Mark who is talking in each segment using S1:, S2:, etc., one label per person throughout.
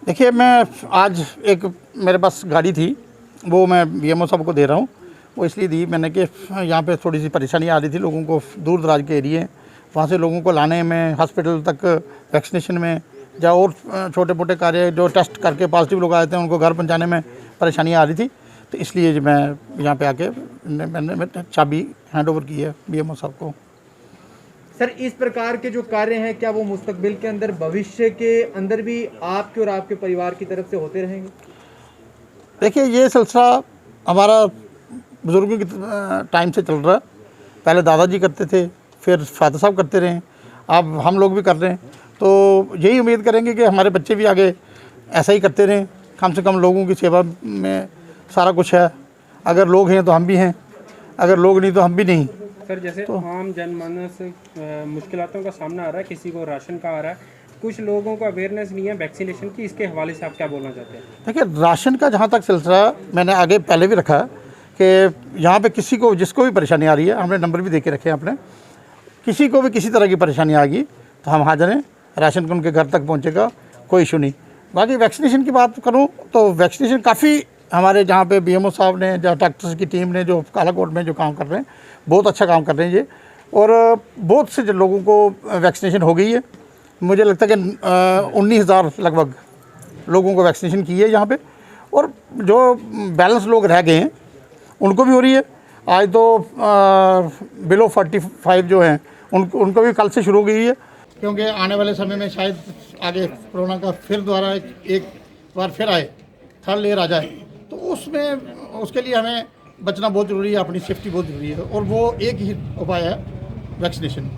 S1: देखिए, मैं आज एक मेरे पास गाड़ी थी, वो मैं बीएमओ साहब को दे रहा हूँ। वो इसलिए दी मैंने कि यहाँ पे थोड़ी सी परेशानी आ रही थी लोगों को, दूर दराज के एरिए हैं, वहाँ से लोगों को लाने में, हॉस्पिटल तक वैक्सीनेशन में या और छोटे मोटे कार्य जो टेस्ट करके पॉजिटिव लोग आए थे उनको घर पहुँचाने में परेशानी आ रही थी। तो इसलिए मैं यहाँ पे आके मैंने चाबी हैंड ओवर की है बीएमओ साहब को।
S2: सर, इस प्रकार के जो कार्य हैं क्या वो मुस्तकबिल के अंदर, भविष्य के अंदर भी आपके और आपके परिवार की तरफ से होते रहेंगे?
S1: देखिए, ये सिलसिला हमारा बुज़ुर्गों के टाइम से चल रहा है। पहले दादाजी करते थे, फिर फादर साहब करते रहे, अब हम लोग भी कर रहे हैं। तो यही उम्मीद करेंगे कि हमारे बच्चे भी आगे ऐसा ही करते रहें। कम से कम लोगों की सेवा में सारा कुछ है। अगर लोग हैं तो हम भी हैं, अगर लोग नहीं तो हम भी नहीं।
S3: सर, जैसे तो आम जनमानस मुश्किलों का सामना आ रहा है, किसी को राशन का आ रहा है, कुछ लोगों को अवेयरनेस नहीं है वैक्सीनेशन की, इसके हवाले से आप क्या बोलना चाहते हैं?
S1: देखिए, राशन का जहाँ तक सिलसिला मैंने आगे पहले भी रखा है कि यहाँ पे किसी को जिसको भी परेशानी आ रही है, हमने नंबर भी दे के रखे हैं अपने, किसी को भी किसी तरह की परेशानी आ गई तो हम हाजिर हैं, राशन उनके घर तक पहुँचेगा, कोई इशू नहीं। बाकी वैक्सीनेशन की बात करूँ तो वैक्सीनेशन काफ़ी हमारे जहाँ पे बीएमओ साहब ने, जहाँ डॉक्टर्स की टीम ने जो कालाकोट में जो काम कर रहे हैं, बहुत अच्छा काम कर रहे हैं ये। और बहुत से लोगों को वैक्सीनेशन हो गई है। मुझे लगता है कि 19,000 लगभग लोगों को वैक्सीनेशन की है यहाँ पे। और जो बैलेंस लोग रह गए हैं उनको भी हो रही है। आज तो बिलो 45 जो हैं उनको भी कल से शुरू हो गई है, क्योंकि आने वाले समय में शायद आगे कोरोना का फिर दोबारा एक बार फिर आए, थर्ड लेयर आ जाए, तो उसमें उसके लिए हमें बचना बहुत ज़रूरी है, अपनी सेफ्टी बहुत ज़रूरी है। और वो एक ही उपाय है, वैक्सीनेशन।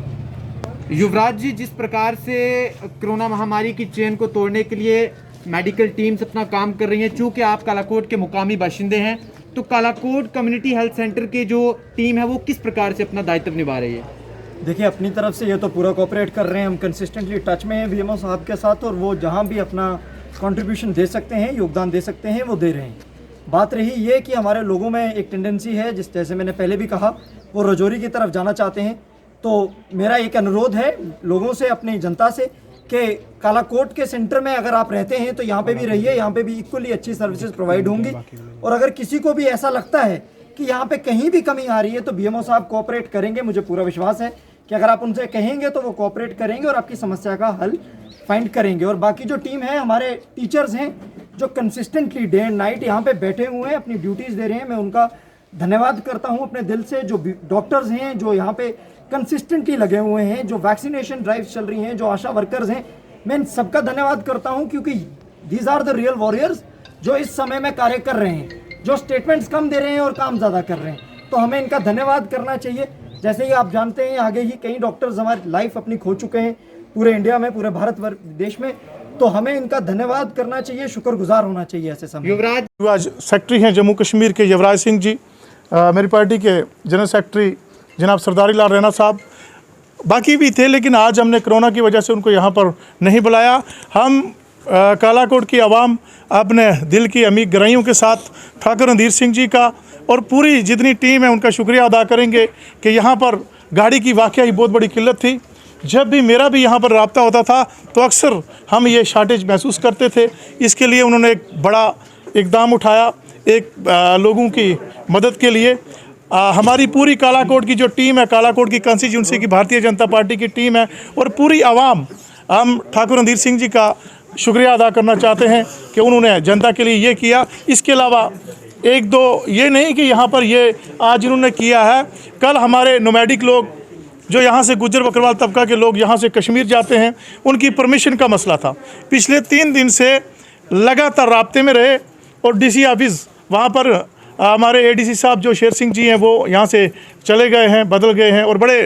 S2: युवराज जी, जिस प्रकार से कोरोना महामारी की चेन को तोड़ने के लिए मेडिकल टीम्स अपना काम कर रही हैं, चूँकि आप कालाकोट के मुकामी बाशिंदे हैं, तो कालाकोट कम्युनिटी हेल्थ सेंटर की जो टीम है वो किस प्रकार से अपना दायित्व निभा रही है?
S4: देखिए, अपनी तरफ से ये तो पूरा कोऑपरेट कर रहे हैं। हम कंसिस्टेंटली टच में हैं बीएमओ साहब के साथ, और वो जहाँ भी अपना कंट्रीब्यूशन दे सकते हैं, योगदान दे सकते हैं, वो दे रहे हैं। बात रही ये कि हमारे लोगों में एक टेंडेंसी है, जैसे मैंने पहले भी कहा, वो रजौरी की तरफ जाना चाहते हैं। तो मेरा एक अनुरोध है लोगों से, अपनी जनता से, कि कालाकोट के सेंटर में अगर आप रहते हैं तो यहाँ पे भी रहिए, यहाँ पे भी इक्वली अच्छी सर्विसेज प्रोवाइड होंगी। और अगर किसी को भी ऐसा लगता है कि यहाँ पे कहीं भी कमी आ रही है तो बीएमओ साहब कोऑपरेट करेंगे। मुझे पूरा विश्वास है कि अगर आप उनसे कहेंगे तो वो कोऑपरेट करेंगे और आपकी समस्या का हल फाइंड करेंगे। और बाकी जो टीम है, हमारे टीचर्स हैं जो कंसिस्टेंटली डे एंड नाइट यहाँ पे बैठे हुए हैं, अपनी ड्यूटीज़ दे रहे हैं, मैं उनका धन्यवाद करता हूँ अपने दिल से। जो डॉक्टर्स हैं जो यहाँ पे कंसिस्टेंटली लगे हुए हैं, जो वैक्सीनेशन ड्राइव्स चल रही हैं, जो आशा वर्कर्स हैं, मैं इन सबका धन्यवाद करता हूँ, क्योंकि these are the real warriors जो इस समय में कार्य कर रहे हैं, जो स्टेटमेंट्स कम दे रहे हैं और काम ज़्यादा कर रहे हैं। तो हमें इनका धन्यवाद करना चाहिए। जैसे ही आप जानते हैं, आगे ही कई डॉक्टर्स हमारी लाइफ अपनी खो चुके हैं पूरे इंडिया में, पूरे भारत देश में, तो हमें इनका धन्यवाद करना चाहिए, शुक्रगुजार होना चाहिए ऐसे समय।
S5: युवराज सेक्रेटरी हैं जम्मू कश्मीर के युवराज सिंह जी, मेरी पार्टी के जनरल सेक्रेटरी जनाब सरदारी लाल रैना साहब, बाकी भी थे, लेकिन आज हमने कोरोना की वजह से उनको यहाँ पर नहीं बुलाया। हम कालाकोट की आवाम अपने दिल की अमीर गहराइयों के साथ ठाकुर रणधीर सिंह जी का और पूरी जितनी टीम है उनका शुक्रिया अदा करेंगे कि यहाँ पर गाड़ी की वाकई ही बहुत बड़ी किल्लत थी। जब भी मेरा भी यहाँ पर रब्ता होता था तो अक्सर हम ये शार्टेज महसूस करते थे। इसके लिए उन्होंने एक बड़ा इकदाम उठाया, एक लोगों की मदद के लिए। हमारी पूरी कालाकोट की जो टीम है, कालाकोट की कंस्टिट्यूंसी की भारतीय जनता पार्टी की टीम है और पूरी आवाम, हम ठाकुर रणधीर सिंह जी का शुक्रिया अदा करना चाहते हैं कि उन्होंने जनता के लिए ये किया। इसके अलावा एक दो ये नहीं कि यहाँ पर ये आज इन्होंने किया है, कल हमारे नोमैडिक लोग जो यहाँ से गुज्जर बकरवाल तबका के लोग यहाँ से कश्मीर जाते हैं, उनकी परमिशन का मसला था। पिछले 3 दिन से लगातार राब्ते में रहे और डीसी ऑफिस वहाँ पर हमारे एडीसी साहब जो शेर सिंह जी हैं वो यहाँ से चले गए हैं, बदल गए हैं, और बड़े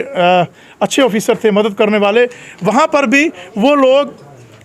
S5: अच्छे ऑफिसर थे, मदद करने वाले। वहाँ पर भी वो लोग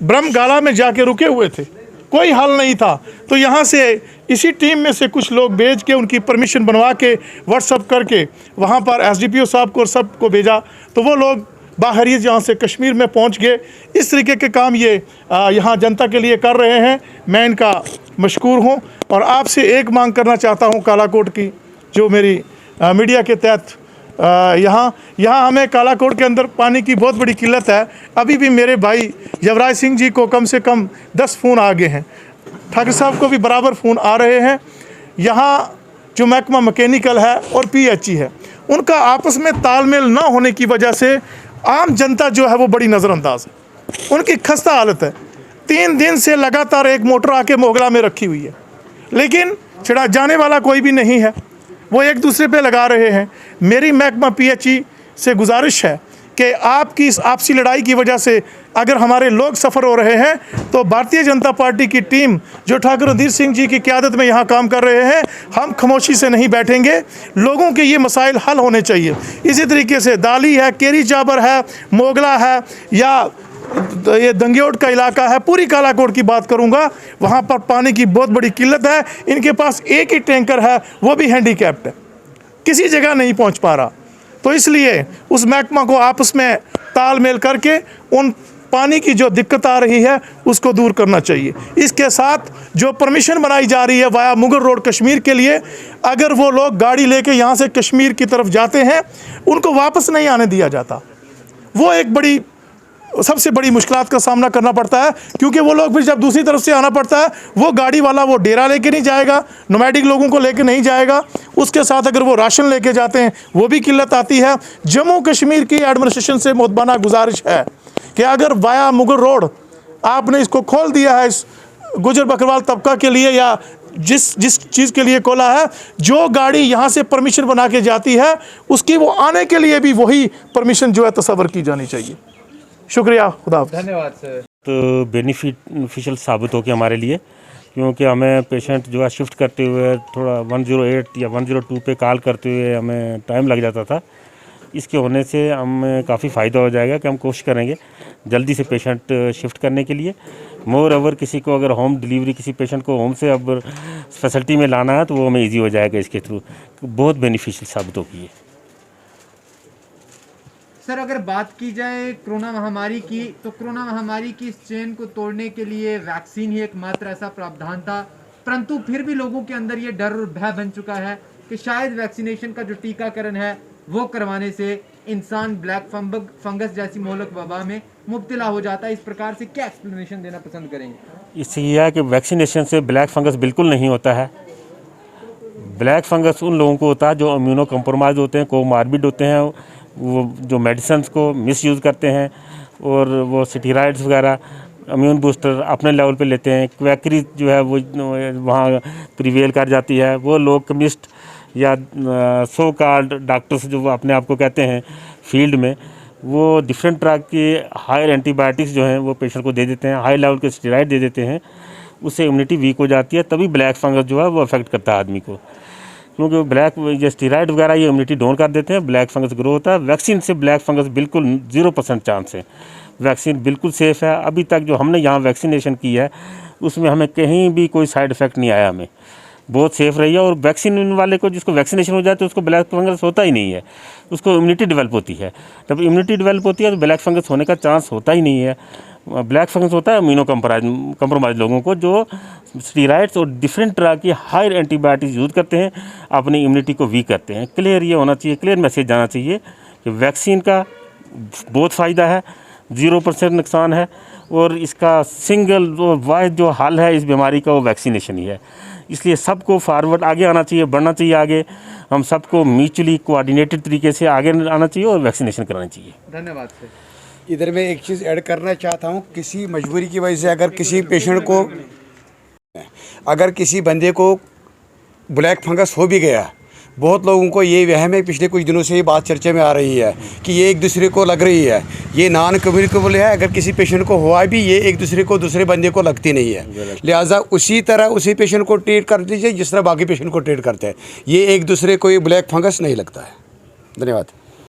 S5: ब्रह्मगाला में जाके रुके हुए थे, कोई हल नहीं था। तो यहाँ से इसी टीम में से कुछ लोग भेज के उनकी परमिशन बनवा के व्हाट्सअप करके वहाँ पर एसडीपीओ साहब को और सबको भेजा, तो वो लोग बाहरियत यहाँ से कश्मीर में पहुँच गए। इस तरीके के काम ये यहाँ जनता के लिए कर रहे हैं, मैं इनका मशकूर हूँ। और आपसे एक मांग करना चाहता हूँ कालाकोट की, जो मेरी मीडिया के तहत यहाँ हमें कालाकोट के अंदर पानी की बहुत बड़ी किल्लत है। अभी भी मेरे भाई युवराज सिंह जी को कम से कम 10 फ़ोन आ गए हैं, ठाकुर साहब को भी बराबर फ़ोन आ रहे हैं। यहाँ जो महकमा मैकेनिकल है और PHE है, उनका आपस में तालमेल ना होने की वजह से आम जनता जो है वो बड़ी नज़रअंदाज है। उनकी खस्ता हालत है। 3 दिन से लगातार एक मोटर आके मोगला में रखी हुई है, लेकिन छिड़ा जाने वाला कोई भी नहीं है। वो एक दूसरे पे लगा रहे हैं। मेरी महकमा PHE से गुजारिश है कि आपकी इस आपसी लड़ाई की वजह से अगर हमारे लोग सफ़र हो रहे हैं, तो भारतीय जनता पार्टी की टीम जो ठाकुर रणधीर सिंह जी की क़यादत में यहाँ काम कर रहे हैं, हम खामोशी से नहीं बैठेंगे। लोगों के ये मसाइल हल होने चाहिए। इसी तरीके से दाली है, केरी चाबर है, मोगला है, या ये दंगेओट का इलाका है, पूरी कालाकोट की बात करूंगा, वहाँ पर पानी की बहुत बड़ी किल्लत है। इनके पास एक ही टैंकर है, वो भी हैंडीकैप्ड है, किसी जगह नहीं पहुँच पा रहा। तो इसलिए उस महकमा को आपस में तालमेल करके उन पानी की जो दिक्कत आ रही है उसको दूर करना चाहिए। इसके साथ जो परमिशन बनाई जा रही है वाया मुगल रोड कश्मीर के लिए, अगर वो लोग गाड़ी लेके यहाँ से कश्मीर की तरफ जाते हैं, उनको वापस नहीं आने दिया जाता। वो एक सबसे बड़ी मुश्किलात का सामना करना पड़ता है, क्योंकि वो लोग फिर जब दूसरी तरफ से आना पड़ता है, वो गाड़ी वाला वो डेरा लेके नहीं जाएगा, नोमैडिक लोगों को लेके नहीं जाएगा। उसके साथ अगर वो राशन लेके जाते हैं वो भी किल्लत आती है। जम्मू कश्मीर की एडमिनिस्ट्रेशन से मोहतबाना गुजारिश है कि अगर वाया मुगल रोड आपने इसको खोल दिया है इस गुजर बकरवाल तबका के लिए, या जिस चीज़ के लिए खोला है, जो गाड़ी यहाँ से परमिशन बना के जाती है उसकी वो आने के लिए भी वही परमिशन जो है तस्वर की जानी चाहिए। शुक्रिया, खुदा हाफ़िज़।
S2: धन्यवाद सर।
S6: तो बेनिफिशियल साबित हो गया हमारे लिए, क्योंकि हमें पेशेंट जो है शिफ्ट करते हुए थोड़ा 108 या 102 पे कॉल करते हुए हमें टाइम लग जाता था। इसके होने से हमें काफ़ी फ़ायदा हो जाएगा कि हम कोशिश करेंगे जल्दी से पेशेंट शिफ्ट करने के लिए। मोर ओवर किसी को अगर होम डिलीवरी, किसी पेशेंट को होम से अब फैसिलिटी में लाना है तो वो हमें ईजी हो जाएगा इसके थ्रू। बहुत बेनिफिशियल साबित होगी है।
S2: सर, अगर बात की जाए कोरोना महामारी की, तो कोरोना महामारी की इस चेन को तोड़ने के लिए वैक्सीन ही एकमात्र ऐसा प्रावधान था, परंतु फिर भी लोगों के अंदर ये डर और भय बन चुका है कि शायद वैक्सीनेशन का जो टीकाकरण है वो करवाने से इंसान ब्लैक फंगस जैसी मोहलक वबा में मुब्तला हो जाता है। इस प्रकार से क्या एक्सप्लेनेशन देना पसंद करेंगे?
S6: इससे यह है कि वैक्सीनेशन से ब्लैक फंगस बिल्कुल नहीं होता है। ब्लैक फंगस उन लोगों को होता है जो इम्यूनो कम्प्रोमाइज़ होते हैं, कोमार्बिड होते हैं, वो जो मेडिसिन को मिसयूज़ करते हैं और वो स्टेरॉइड्स वगैरह इम्यून बूस्टर अपने लेवल पे लेते हैं। क्वैकरी जो है वो वहाँ प्रिवेल कर जाती है। वो लोग कमिस्ट या सो कॉल्ड डॉक्टर्स जो वो अपने आप को कहते हैं फील्ड में, वो डिफरेंट तरह के हायर एंटीबायोटिक्स जो हैं वो पेशेंट को दे देते हैं, हाई लेवल के स्टेरॉइड दे देते हैं। उससे इम्यूनिटी वीक हो जाती है, तभी ब्लैक फंगस जो है वो अफेक्ट करता है आदमी को, क्योंकि ब्लैक ये स्टेरॉइड वगैरह ये इम्यूनिटी डाउन कर देते हैं, ब्लैक फंगस ग्रो होता है। वैक्सीन से ब्लैक फंगस बिल्कुल 0% चांस है। वैक्सीन बिल्कुल सेफ़ है। अभी तक जो हमने यहाँ वैक्सीनेशन की है उसमें हमें कहीं भी कोई साइड इफ़ेक्ट नहीं आया, हमें बहुत सेफ़ रही है। और वैक्सीन वाले को जिसको वैक्सीनेशन हो जाए तो उसको ब्लैक फंगस होता ही नहीं है, उसको इम्यूनिटी डेवलप होती है। जब इम्यूनिटी डेवलप होती है तो ब्लैक फंगस होने का चांस होता ही नहीं है। ब्लैक फंगस होता है इम्यूनो कम्प्रोमाइज लोगों को जो स्टेरॉइड्स और डिफरेंट तरह की हायर एंटीबायोटिक्स यूज़ करते हैं, अपनी इम्यूनिटी को वीक करते हैं। क्लियर ये होना चाहिए, क्लियर मैसेज जाना चाहिए कि वैक्सीन का बहुत फ़ायदा है, 0% नुकसान है, और इसका सिंगल और वाहिद जो हल है इस बीमारी का वो वैक्सीनेशन ही है। इसलिए सबको फॉरवर्ड आगे आना चाहिए, बढ़ना चाहिए आगे। हम सबको म्यूचुअली कोऑर्डिनेटेड तरीके से आगे आना चाहिए और वैक्सीनेशन कराना चाहिए।
S2: धन्यवाद सर।
S7: इधर मैं एक चीज़ ऐड करना चाहता हूँ। किसी मजबूरी की वजह से अगर किसी पेशेंट को, अगर किसी बंदे को ब्लैक फंगस हो भी गया, बहुत लोगों को ये वहम है, पिछले कुछ दिनों से ये बात चर्चा में आ रही है कि ये एक दूसरे को लग रही है, ये नॉन कम्युनिकेबल है। अगर किसी पेशेंट को हुआ भी, ये एक दूसरे को दूसरे बंदे को लगती नहीं है, लिहाजा उसी तरह उसी पेशेंट को ट्रीट कर दीजिए जिस तरह बाकी पेशेंट को ट्रीट करते हैं। ये एक दूसरे को ये ब्लैक फंगस नहीं लगता है। धन्यवाद।